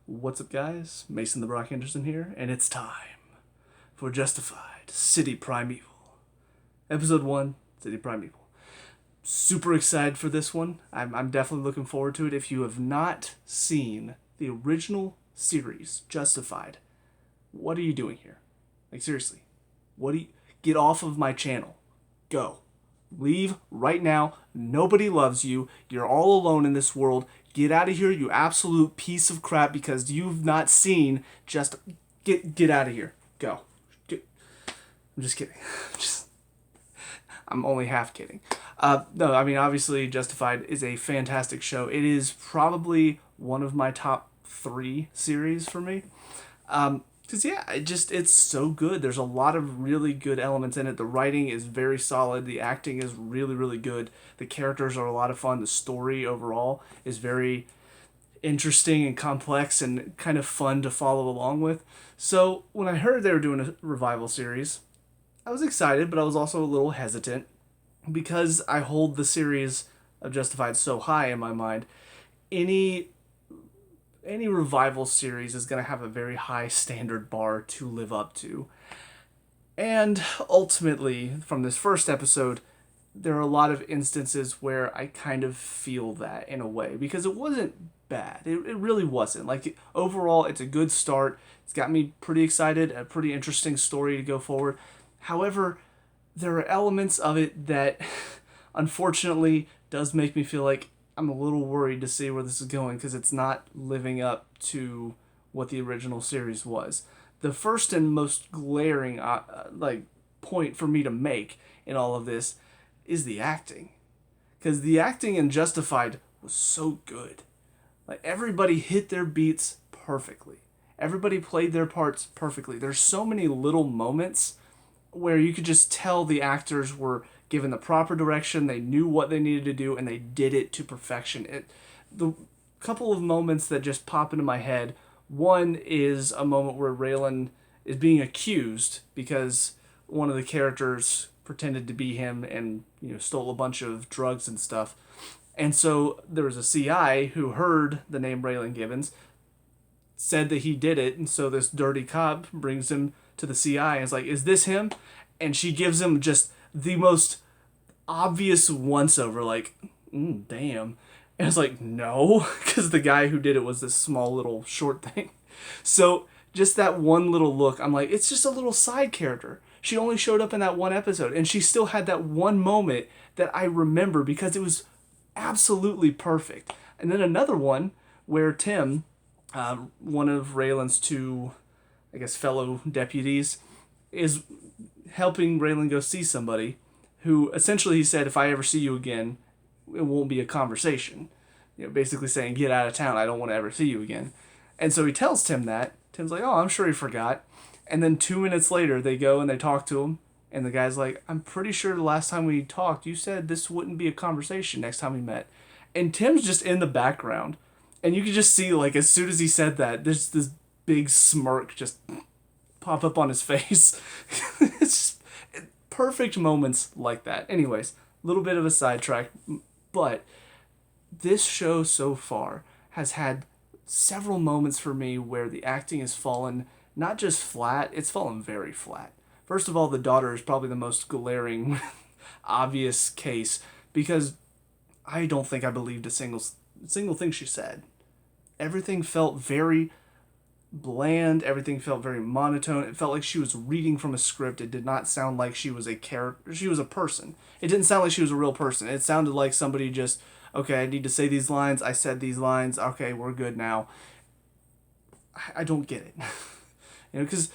What's up, guys? Mason the Brock Henderson here, and it's time for Justified City Primeval. Episode 1, City Primeval. Super excited for this one. I'm definitely looking forward to it. If you have not seen the original series, Justified, what are you doing here? Like, seriously. Get off of my channel. Go. Leave right now. Nobody loves you. You're all alone in this world. Get out of here, you absolute piece of crap, because you've not seen just... Get out of here. Go. I'm just kidding. I'm only half kidding. No, I mean, obviously, Justified is a fantastic show. It is probably one of my top 3 series for me. Because, yeah, it's so good. There's a lot of really good elements in it. The writing is very solid. The acting is really, really good. The characters are a lot of fun. The story overall is very interesting and complex and kind of fun to follow along with. So when I heard they were doing a revival series, I was excited, but I was also a little hesitant because I hold the series of Justified so high in my mind. Any revival series is going to have a very high standard bar to live up to. And ultimately, from this first episode, there are a lot of instances where I kind of feel that in a way, because it wasn't bad. It really wasn't. Like, overall, it's a good start. It's got me pretty excited, a pretty interesting story to go forward. However, there are elements of it that, unfortunately, does make me feel like I'm a little worried to see where this is going, because it's not living up to what the original series was. The first and most glaring point for me to make in all of this is the acting. Because the acting in Justified was so good. Like, everybody hit their beats perfectly. Everybody played their parts perfectly. There's so many little moments where you could just tell the actors were given the proper direction, they knew what they needed to do, and they did it to perfection. The couple of moments that just pop into my head, one is a moment where Raylan is being accused because one of the characters pretended to be him and, stole a bunch of drugs and stuff. And so there was a CI who heard the name Raylan Givens, said that he did it, and so this dirty cop brings him to the CI and is like, "Is this him?" And she gives him just the most obvious once-over, like, damn. And it's like, no, because the guy who did it was this small little short thing. So just that one little look, I'm like, it's just a little side character. She only showed up in that one episode, and she still had that one moment that I remember because it was absolutely perfect. And then another one where Tim, one of Raylan's 2, I guess, fellow deputies, is helping Raylan go see somebody who essentially he said, "If I ever see you again, it won't be a conversation." Basically saying, "Get out of town. I don't want to ever see you again." And so he tells Tim that. Tim's like, "Oh, I'm sure he forgot." And then 2 minutes later, they go and they talk to him. And the guy's like, "I'm pretty sure the last time we talked, you said this wouldn't be a conversation next time we met." And Tim's just in the background. And you can just see, like, as soon as he said that, there's this big smirk just pop up on his face. It's just perfect moments like that. Anyways, a little bit of a sidetrack, but this show so far has had several moments for me where the acting has fallen not just flat, it's fallen very flat. First of all, the daughter is probably the most glaring, obvious case, because I don't think I believed a single thing she said. Everything felt very bland. Everything felt very monotone. It felt like she was reading from a script. It did not sound like she was a character. She was a person. It didn't sound like she was a real person. It sounded like somebody just, okay, I need to say these lines. I said these lines. Okay, we're good now. I don't get it. Because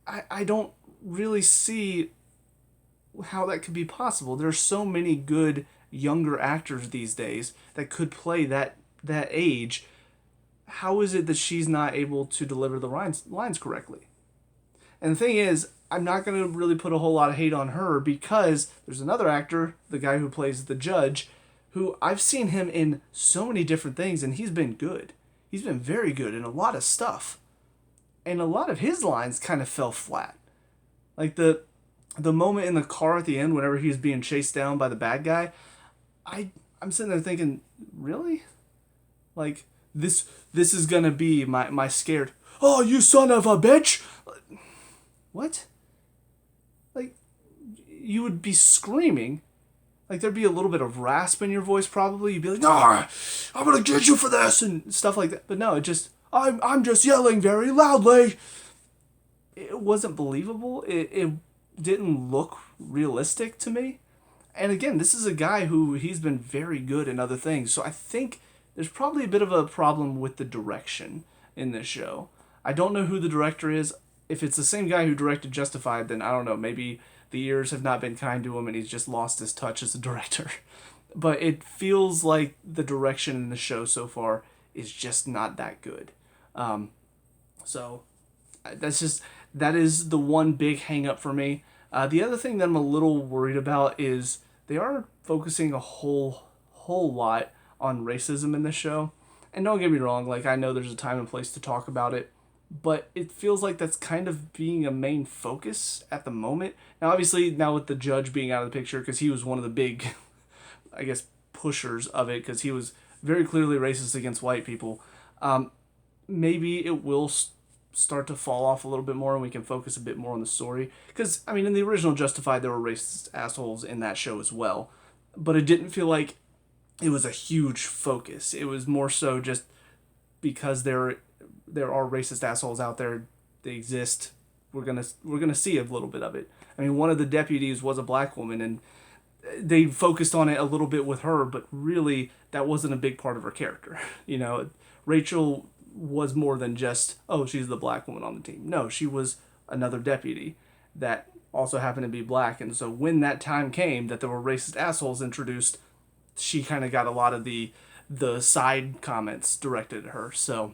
I don't really see how that could be possible. There's so many good younger actors these days that could play that age. How is it that she's not able to deliver the lines correctly? And the thing is, I'm not going to really put a whole lot of hate on her, because there's another actor, the guy who plays the judge, who I've seen him in so many different things, and he's been good. He's been very good in a lot of stuff. And a lot of his lines kind of fell flat. Like the moment in the car at the end, whenever he was being chased down by the bad guy, I'm sitting there thinking, really? Like, this is gonna be my scared. Oh, you son of a bitch! What? Like, you would be screaming. Like, there'd be a little bit of rasp in your voice, probably. You'd be like, "Nah, I'm gonna get you for this," and stuff like that. But no, it just, I'm just yelling very loudly. It wasn't believable. It didn't look realistic to me. And again, this is a guy who he's been very good in other things. So I think there's probably a bit of a problem with the direction in this show. I don't know who the director is. If it's the same guy who directed Justified, then I don't know. Maybe the years have not been kind to him and he's just lost his touch as a director. But it feels like the direction in the show so far is just not that good. So that is the one big hang up for me. The other thing that I'm a little worried about is they are focusing a whole lot on racism in this show. And don't get me wrong, like, I know there's a time and place to talk about it, but it feels like that's kind of being a main focus at the moment. Now, obviously, now with the judge being out of the picture, because he was one of the big, I guess, pushers of it, because he was very clearly racist against white people, maybe it will start to fall off a little bit more and we can focus a bit more on the story. Because, I mean, in the original Justified, there were racist assholes in that show as well. But it didn't feel like it was a huge focus. It was more so just because there are racist assholes out there, they exist. We're gonna see a little bit of it. I mean, one of the deputies was a black woman, and they focused on it a little bit with her, but really that wasn't a big part of her character. You know, Rachel was more than just, oh, she's the black woman on the team. No, she was another deputy that also happened to be black, and so when that time came that there were racist assholes introduced, she kind of got a lot of the side comments directed at her. So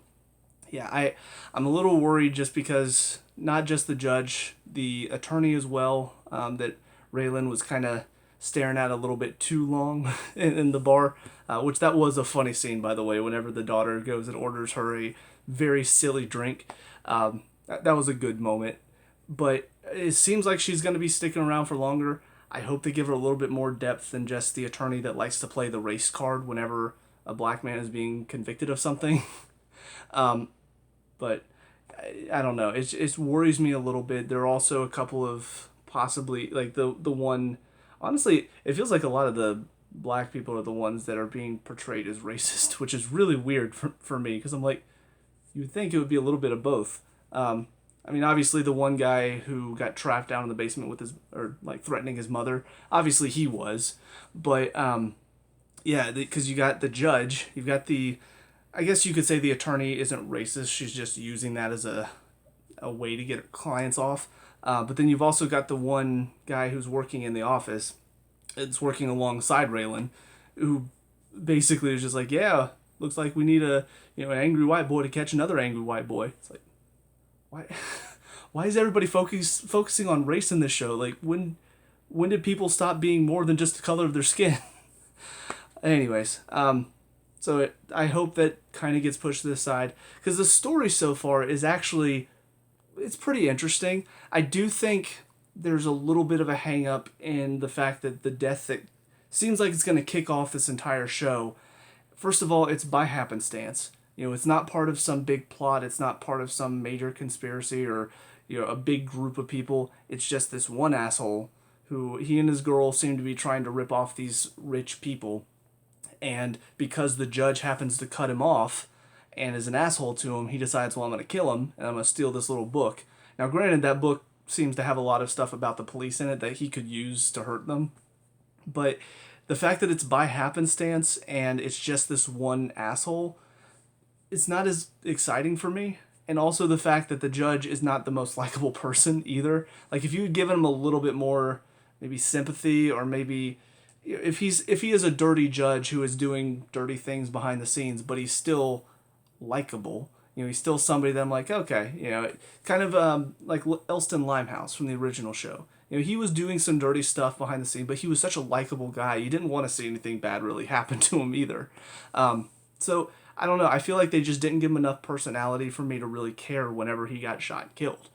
yeah, I'm a little worried just because not just the judge, the attorney as well, that Raylan was kind of staring at a little bit too long in the bar, which that was a funny scene, by the way, whenever the daughter goes and orders her a very silly drink. That was a good moment. But it seems like she's going to be sticking around for longer. I hope they give her a little bit more depth than just the attorney that likes to play the race card whenever a black man is being convicted of something. But I don't know. It worries me a little bit. There are also a couple of possibly, like the one, honestly, it feels like a lot of the black people are the ones that are being portrayed as racist, which is really weird for me, because I'm like, you would think it would be a little bit of both. I mean, obviously the one guy who got trapped down in the basement with like threatening his mother, obviously he was, but yeah, because you got the judge, you've got I guess you could say the attorney isn't racist, she's just using that as a way to get clients off. But then you've also got the one guy who's working in the office, it's working alongside Raylan, who basically is just like, yeah, looks like we need an angry white boy to catch another angry white boy. It's like, why is everybody focusing on race in this show? Like, when did people stop being more than just the color of their skin? Anyways, so I hope that kind of gets pushed to the side, because the story so far is actually, it's pretty interesting. I do think there's a little bit of a hang up in the fact that the death that seems like it's going to kick off this entire show, first of all, it's by happenstance. It's not part of some big plot. It's not part of some major conspiracy or, a big group of people. It's just this one asshole who he and his girl seem to be trying to rip off these rich people. And because the judge happens to cut him off and is an asshole to him, he decides, well, I'm going to kill him and I'm going to steal this little book. Now, granted, that book seems to have a lot of stuff about the police in it that he could use to hurt them. But the fact that it's by happenstance and it's just this one asshole, it's not as exciting for me. And also the fact that the judge is not the most likable person either. Like, if you had given him a little bit more maybe sympathy, or maybe if he is a dirty judge who is doing dirty things behind the scenes, but he's still likable. He's still somebody that I'm like, okay, kind of like Elston Limehouse from the original show. He was doing some dirty stuff behind the scenes, but he was such a likable guy. You didn't want to see anything bad really happen to him either. So I don't know. I feel like they just didn't give him enough personality for me to really care whenever he got shot and killed.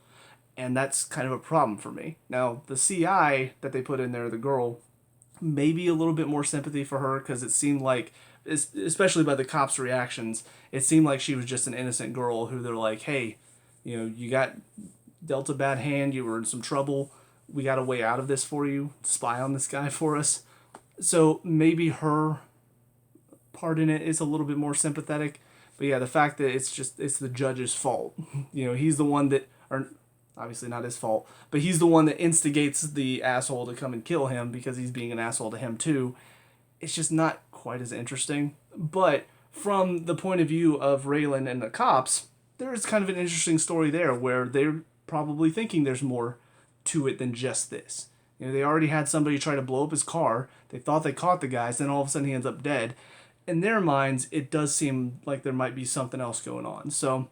And that's kind of a problem for me. Now, the CI that they put in there, the girl, maybe a little bit more sympathy for her, because it seemed like especially by the cops' reactions, it seemed like she was just an innocent girl who they're like, hey, you got dealt a bad hand, you were in some trouble, we got a way out of this for you, spy on this guy for us. So maybe her part in it is a little bit more sympathetic. But yeah, the fact that it's the judge's fault. He's the one that, or obviously not his fault, but he's the one that instigates the asshole to come and kill him because he's being an asshole to him too. It's just not quite as interesting. But from the point of view of Raylan and the cops, there is kind of an interesting story there where they're probably thinking there's more to it than just this. They already had somebody try to blow up his car. They thought they caught the guys, then all of a sudden he ends up dead. In their minds, it does seem like there might be something else going on. So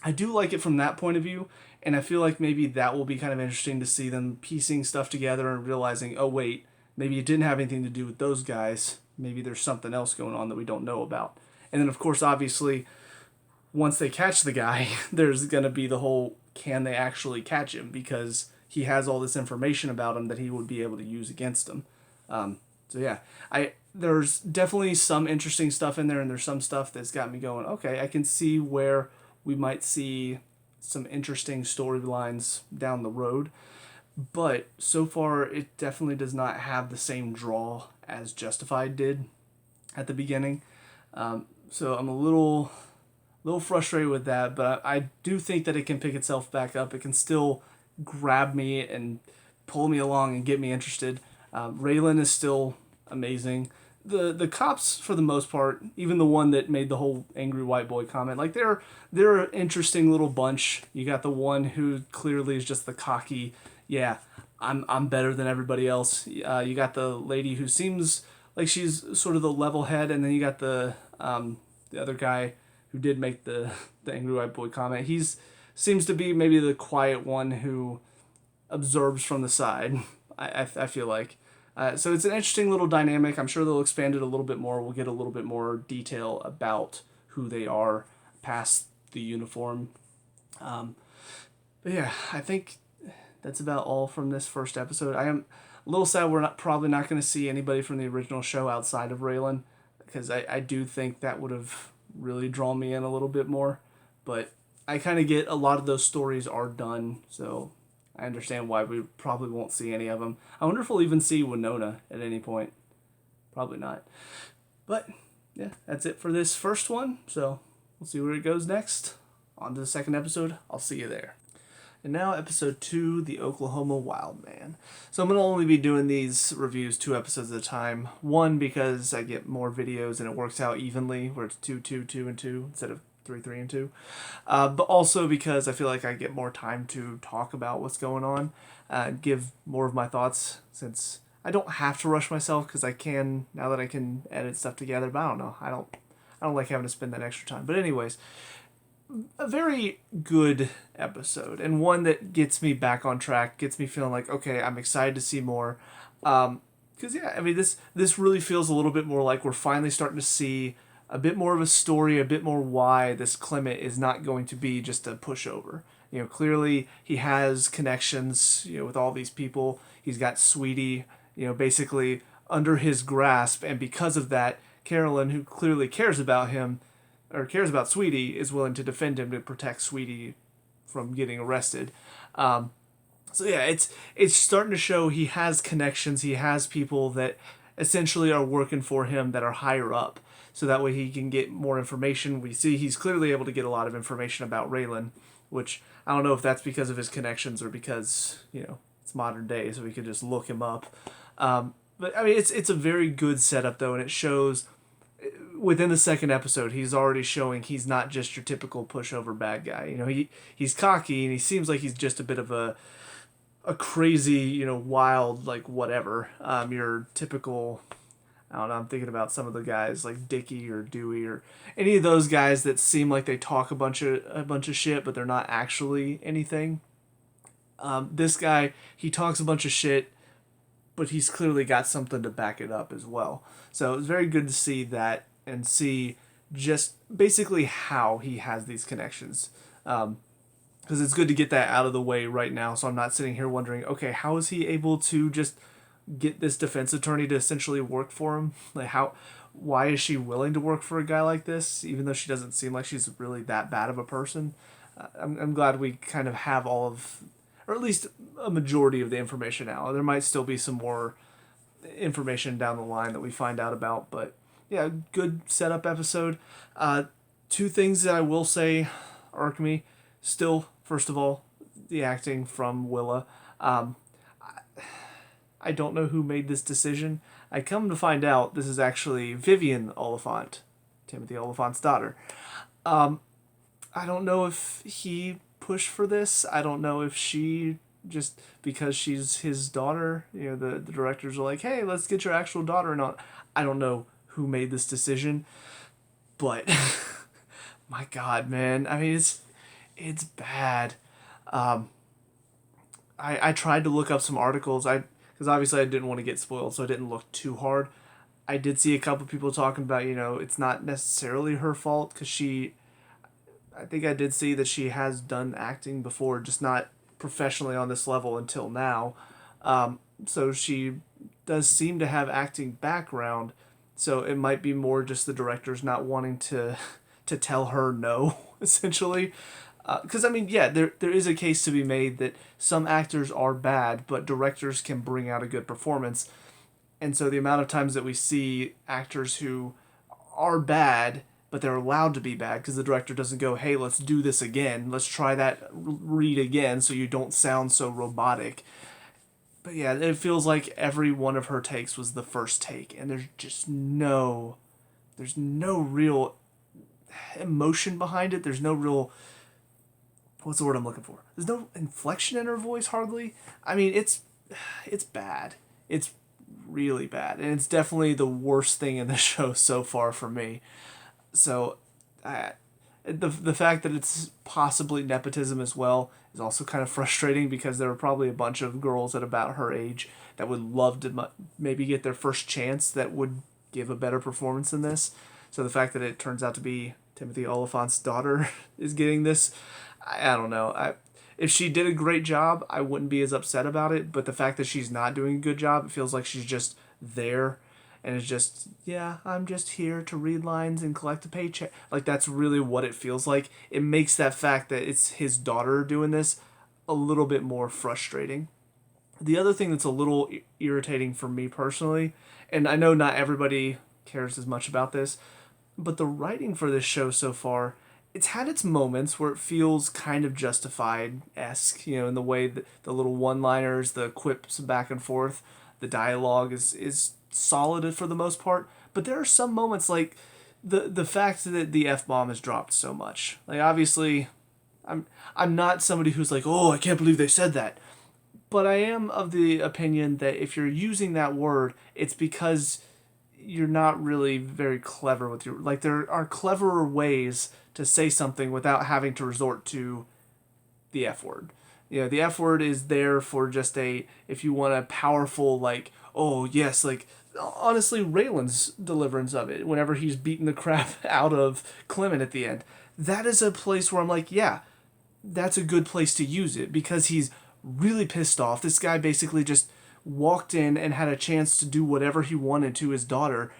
I do like it from that point of view, and I feel like maybe that will be kind of interesting to see them piecing stuff together and realizing, oh wait, maybe it didn't have anything to do with those guys. Maybe there's something else going on that we don't know about. And then, of course, obviously, once they catch the guy, there's going to be the whole, can they actually catch him? Because he has all this information about him that he would be able to use against him. So yeah, there's definitely some interesting stuff in there, and there's some stuff that's got me going, okay, I can see where we might see some interesting storylines down the road. But so far, it definitely does not have the same draw as Justified did at the beginning. So I'm a little frustrated with that, but I do think that it can pick itself back up. It can still grab me and pull me along and get me interested. Raylan is still amazing. The cops, for the most part, even the one that made the whole angry white boy comment, like they're an interesting little bunch. You got the one who clearly is just the cocky, yeah, I'm better than everybody else. You got the lady who seems like she's sort of the level head, and then you got the other guy who did make the angry white boy comment. Seems to be maybe the quiet one who observes from the side. I feel like. So it's an interesting little dynamic. I'm sure they'll expand it a little bit more. We'll get a little bit more detail about who they are past the uniform. But yeah, I think that's about all from this first episode. I am a little sad we're probably not going to see anybody from the original show outside of Raylan, because I do think that would have really drawn me in a little bit more. But I kind of get a lot of those stories are done, so I understand why we probably won't see any of them. I wonder if we'll even see Winona at any point. Probably not. But, yeah, that's it for this first one. So, we'll see where it goes next. On to the second episode. I'll see you there. And now, episode 2, The Oklahoma Wildman. So I'm going to only be doing these reviews 2 episodes at a time. 1, because I get more videos and it works out evenly, where it's 2, 2, 2, and 2, instead of 3, 3, and 2. But also because I feel like I get more time to talk about what's going on, give more of my thoughts, since I don't have to rush myself, because I can, now that I can edit stuff together, but I don't know. I don't like having to spend that extra time. But anyways, a very good episode, and one that gets me back on track, gets me feeling like, okay, I'm excited to see more. Because, yeah, I mean, this really feels a little bit more like we're finally starting to see a bit more of a story, a bit more why this Clement is not going to be just a pushover. Clearly he has connections, with all these people. He's got Sweetie, basically under his grasp, and because of that, Carolyn, who clearly cares about him, or cares about Sweetie, is willing to defend him to protect Sweetie from getting arrested. So yeah, it's starting to show he has connections. He has people that essentially are working for him that are higher up, so that way he can get more information. We see he's clearly able to get a lot of information about Raylan, which I don't know if that's because of his connections or because, it's modern day, so we could just look him up. But I mean, it's a very good setup though, and it shows within the second episode, he's already showing he's not just your typical pushover bad guy. He's cocky, and he seems like he's just a bit of a crazy, wild, like whatever. Your typical, I don't know, I'm thinking about some of the guys like Dickie or Dewey or any of those guys that seem like they talk a bunch of shit, but they're not actually anything. This guy, he talks a bunch of shit, but he's clearly got something to back it up as well. So it's very good to see that and see just basically how he has these connections. Because it's good to get that out of the way right now, so I'm not sitting here wondering, okay, how is he able to just get this defense attorney to essentially work for him? Like, why is she willing to work for a guy like this, even though she doesn't seem like she's really that bad of a person. I'm glad we kind of have all of, or at least a majority of the information now. There might still be some more information down the line that we find out about, but yeah, good setup episode. Two things that I will say irk me still. First of all, the acting from Willa. I don't know who made this decision. I come to find out this is actually Vivian Oliphant, Timothy Oliphant's daughter. I don't know if he pushed for this. I don't know if she, just because she's his daughter, the directors are like, hey, let's get your actual daughter. And I don't know who made this decision, but my God, man. I mean, it's bad. I tried to look up some articles. Because obviously I didn't want to get spoiled, so I didn't look too hard. I did see a couple people talking about, it's not necessarily her fault, because I think I did see that she has done acting before, just not professionally on this level until now. So she does seem to have acting background, so it might be more just the directors not wanting to tell her no, essentially. Because, there is a case to be made that some actors are bad, but directors can bring out a good performance. And so the amount of times that we see actors who are bad, but they're allowed to be bad because the director doesn't go, hey, let's do this again. Let's try that read again so you don't sound so robotic. But yeah, it feels like every one of her takes was the first take, and there's no real emotion behind it. There's no real, what's the word I'm looking for? There's no inflection in her voice, hardly. It's bad. It's really bad. And it's definitely the worst thing in the show so far for me. So, the fact that it's possibly nepotism as well is also kind of frustrating, because there are probably a bunch of girls at about her age that would love to maybe get their first chance that would give a better performance than this. So the fact that it turns out to be Timothy Oliphant's daughter is getting this, I don't know. If she did a great job, I wouldn't be as upset about it. But the fact that she's not doing a good job, it feels like she's just there. And it's just, yeah, I'm just here to read lines and collect a paycheck. Like, that's really what it feels like. It makes that fact that it's his daughter doing this a little bit more frustrating. The other thing that's a little irritating for me personally, and I know not everybody cares as much about this, but the writing for this show so far, it's had its moments where it feels kind of Justified-esque, in the way that the little one-liners, the quips back and forth, the dialogue is solid for the most part. But there are some moments, like the fact that the F-bomb is dropped so much. Like, obviously, I'm not somebody who's like, oh, I can't believe they said that. But I am of the opinion that if you're using that word, it's because you're not really very clever with your, like, there are cleverer ways to say something without having to resort to the F word. The F word is there for just if you want a powerful, like, oh yes, like, honestly, Raylan's deliverance of it, whenever he's beating the crap out of Clement at the end, that is a place where I'm like, yeah, that's a good place to use it, because he's really pissed off. This guy basically just walked in and had a chance to do whatever he wanted to his daughter.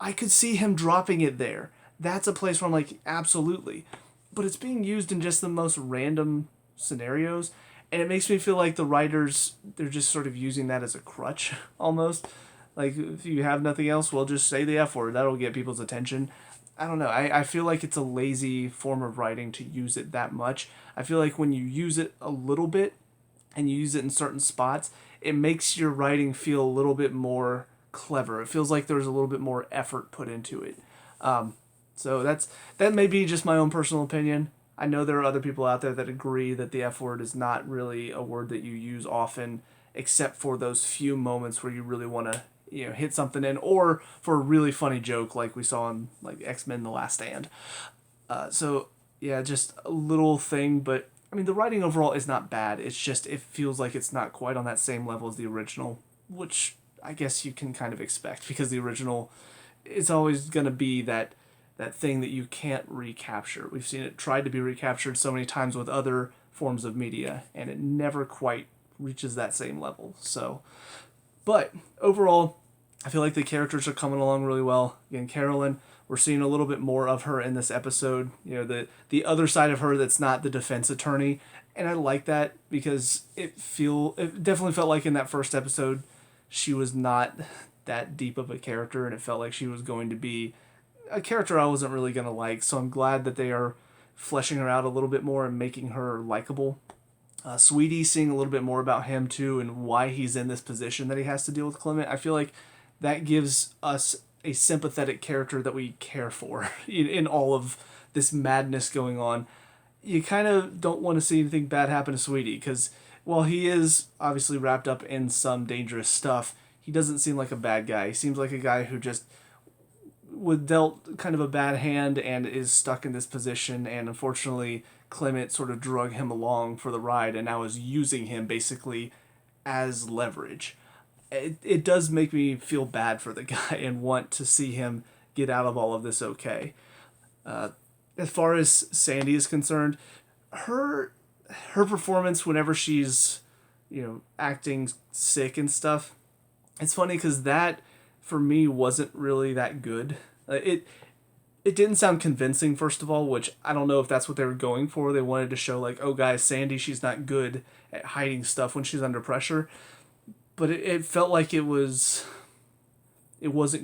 I could see him dropping it there. That's a place where I'm like, absolutely. But it's being used in just the most random scenarios, and it makes me feel like the writers, they're just sort of using that as a crutch, almost. Like, if you have nothing else, well, just say the F word. That'll get people's attention. I don't know. I feel like it's a lazy form of writing to use it that much. I feel like when you use it a little bit, and you use it in certain spots, it makes your writing feel a little bit more clever. It feels like there's a little bit more effort put into it. So that may be just my own personal opinion. I know there are other people out there that agree that the F word is not really a word that you use often, except for those few moments where you really want to, hit something in, or for a really funny joke like we saw in, like, X-Men The Last Stand. So yeah, just a little thing, but the writing overall is not bad. It's just, it feels like it's not quite on that same level as the original, which I guess you can kind of expect, because the original is always going to be that thing that you can't recapture. We've seen it tried to be recaptured so many times with other forms of media, and it never quite reaches that same level. So, but overall, I feel like the characters are coming along really well. Again, Carolyn, we're seeing a little bit more of her in this episode. The other side of her that's not the defense attorney, and I like that because it definitely felt like in that first episode she was not that deep of a character, and it felt like she was going to be a character I wasn't really going to like. So I'm glad that they are fleshing her out a little bit more and making her likable. Sweetie, seeing a little bit more about him too and why he's in this position that he has to deal with Clement. I feel like that gives us a sympathetic character that we care for in all of this madness going on. You kind of don't want to see anything bad happen to Sweetie because while he is obviously wrapped up in some dangerous stuff, he doesn't seem like a bad guy. He seems like a guy who just was dealt kind of a bad hand and is stuck in this position, and unfortunately Clement sort of drug him along for the ride and now is using him basically as leverage. It does make me feel bad for the guy and want to see him get out of all of this okay. As far as Sandy is concerned, her performance whenever she's acting sick and stuff, it's funny because that for me wasn't really that good. It didn't sound convincing, first of all, which I don't know if that's what they were going for. They wanted to show like, oh guys, Sandy, she's not good at hiding stuff when she's under pressure. But it felt like it wasn't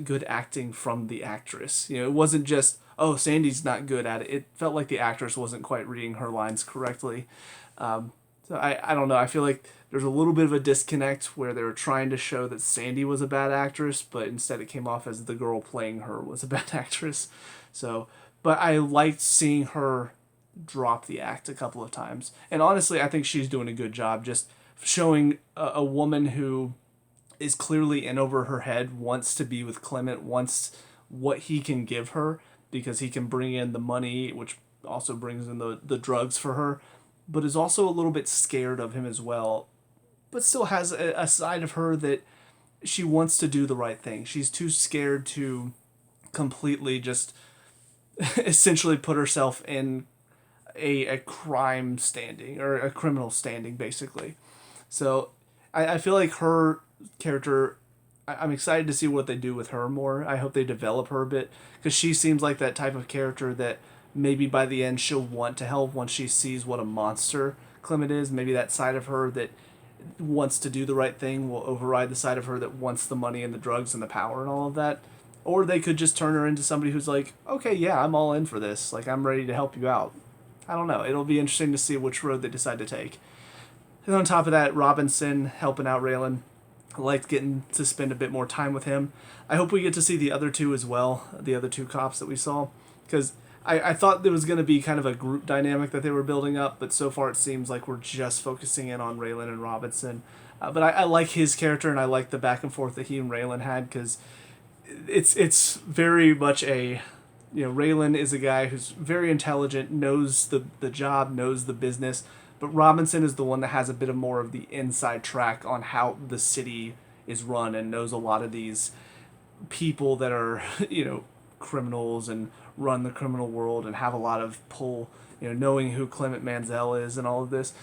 good acting from the actress. It wasn't just, oh, Sandy's not good at it. It felt like the actress wasn't quite reading her lines correctly. So I don't know. I feel like there's a little bit of a disconnect where they were trying to show that Sandy was a bad actress, but instead it came off as the girl playing her was a bad actress. So, but I liked seeing her drop the act a couple of times. And honestly, I think she's doing a good job just showing a woman who is clearly in over her head, wants to be with Clement, wants what he can give her because he can bring in the money, which also brings in the drugs for her, but is also a little bit scared of him as well, but still has a side of her that she wants to do the right thing. She's too scared to completely just essentially put herself in a crime standing or a criminal standing, basically. So I feel like her character, I'm excited to see what they do with her more. I hope they develop her a bit because she seems like that type of character that maybe by the end she'll want to help once she sees what a monster Clement is. Maybe that side of her that wants to do the right thing will override the side of her that wants the money and the drugs and the power and all of that. Or they could just turn her into somebody who's like, okay, yeah, I'm all in for this. Like, I'm ready to help you out. I don't know. It'll be interesting to see which road they decide to take. And on top of that, Robinson helping out Raylan. I liked getting to spend a bit more time with him. I hope we get to see the other two as well, the other two cops that we saw. Because I thought there was going to be kind of a group dynamic that they were building up, but so far it seems like we're just focusing in on Raylan and Robinson. But I like his character, and I like the back and forth that he and Raylan had, because it's very much a... Raylan is a guy who's very intelligent, knows the job, knows the business, but Robinson is the one that has a bit of more of the inside track on how the city is run and knows a lot of these people that are, criminals and run the criminal world and have a lot of pull, knowing who Clement Mansell is and all of this.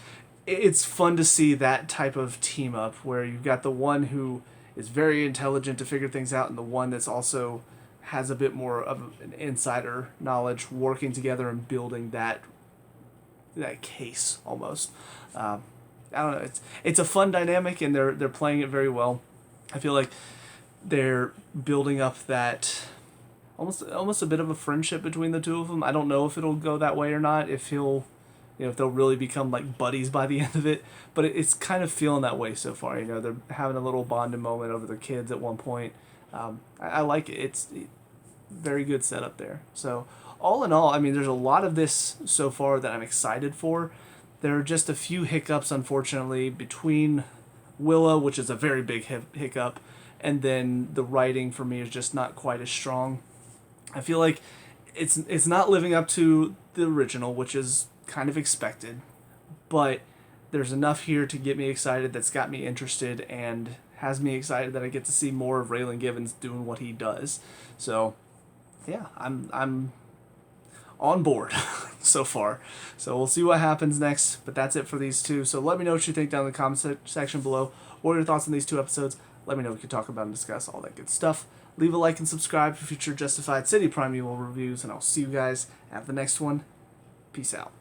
It's fun to see that type of team up where you've got the one who is very intelligent to figure things out and the one that's also has a bit more of an insider knowledge working together and building that case almost. I don't know. It's a fun dynamic and they're playing it very well. I feel like they're building up that almost a bit of a friendship between the two of them. I don't know if it'll go that way or not. If he'll, if they'll really become like buddies by the end of it. But it's kind of feeling that way so far. They're having a little bonding moment over their kids at one point. I like it. It's very good setup there. So all in all, there's a lot of this so far that I'm excited for. There are just a few hiccups, unfortunately, between Willow, which is a very big hiccup, and then the writing for me is just not quite as strong. I feel like it's not living up to the original, which is kind of expected, but there's enough here to get me excited that's got me interested and has me excited that I get to see more of Raylan Givens doing what he does. So yeah, I'm on board so far. So we'll see what happens next, but that's it for these two. So let me know what you think down in the comment section below. What are your thoughts on these two episodes? Let me know what we can talk about and discuss, all that good stuff. Leave a like and subscribe for future Justified City Primeval reviews, and I'll see you guys at the next one. Peace out.